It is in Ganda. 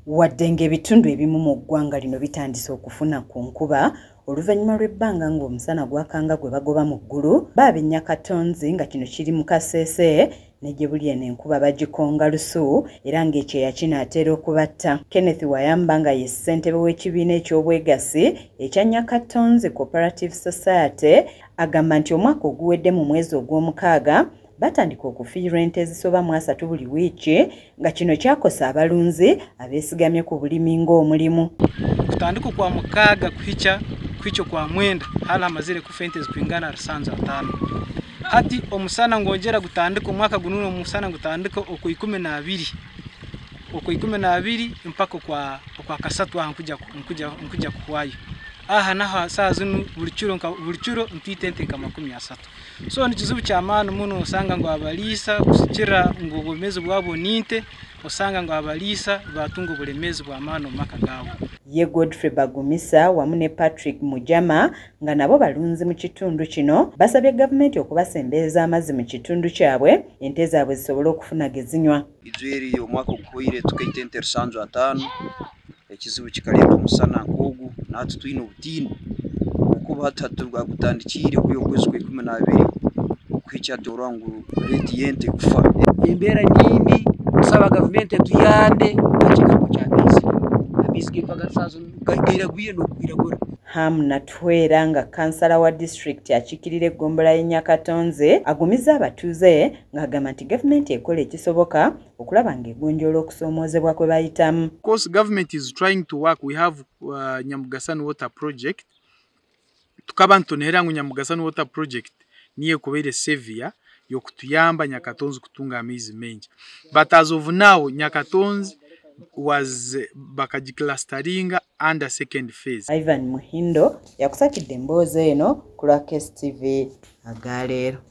Wadde ng'ebitundu ebimu mu ggwanga lino bitandise okufuna ku nkuba oluvannyuma lw'ebbanga ng'omusana gwakanga gwe bagoba mu ggulu Nyakatonzi nga kino kiri mu Kasese ne gye buli eno enkuba bagikonga lusu era ng'ekyeya kinaatera okubatta. Kenneth Wayamba nga ye ssentebe w'ekibiina eky'obwegassi ekya Nyakatonzi Cooperative Society agamba nti omwaka oguwedde mu mwezi ogw'omukaaga batandika okufiirwa ente ezisoba mu 3 buli wiiki nga kino kyakosa abalunzi abeesigamye ku bulimi ng'omulimu. Kutandika kwa mukaaga kuhicho kwa mwenda hala amazire kufa ente zikwingana 500. Hati omusana ngongera gutandika omwaka gununo omusana gutandika oku 12 mpaka kwa kasatu nkuja kuhwayo. Aha naha saa zinu buli kiro mpite ente nka 30. So ni kizibu ky'amaani muno osanga ngo abalisa kusikira ngo obumezi bwabo ninte osanga ngo abalisa batunga obulemezi bw'amaani omaka gaabo. Ye Godfrey Bagumisa wamu ne Patrick Mujama nga nabo balunzi mu kitundu kino basabye gavumenti okubasembeeza amazzi mu kitundu kyabwe ente zaabwe zisobole okufuna gezinywa. Izweri omwaka okuhire tukaita ente 500 ekizibu kikaleeta omusana nk'ogu natwe tuyina obutiini okuba hatatu bwagutandikire kuyo kwezi kwa 12 okuhicha torangu reti yente kufa embera nyingi kusaba gavumenti tuyande akigambo ky'amezi amezi kipagasazo gagira gwiye no kwiragura. Ham Natwera nga kansala wa district akikirira eggombolola y'e Nyakatonzi agumiza abatuuze ng'agamba nti gavumenti ekola ekisoboka okulaba ng'egonjoola okusoomoozebwa kwe bayitamu. Of course, government is trying to work. We have Nyamugasani Water Project. Tukaba ntonera ngu Nyamugasani Water Project niye kubeire severe yokutuyamba Nyakatonzi kutunga amaizi mengi. But as of now, Nyakatonzi was bakagiclusteringa under second phase. Ivan Muhindo yakusakidde emboozi eno ku Lwa KSTV agaleero.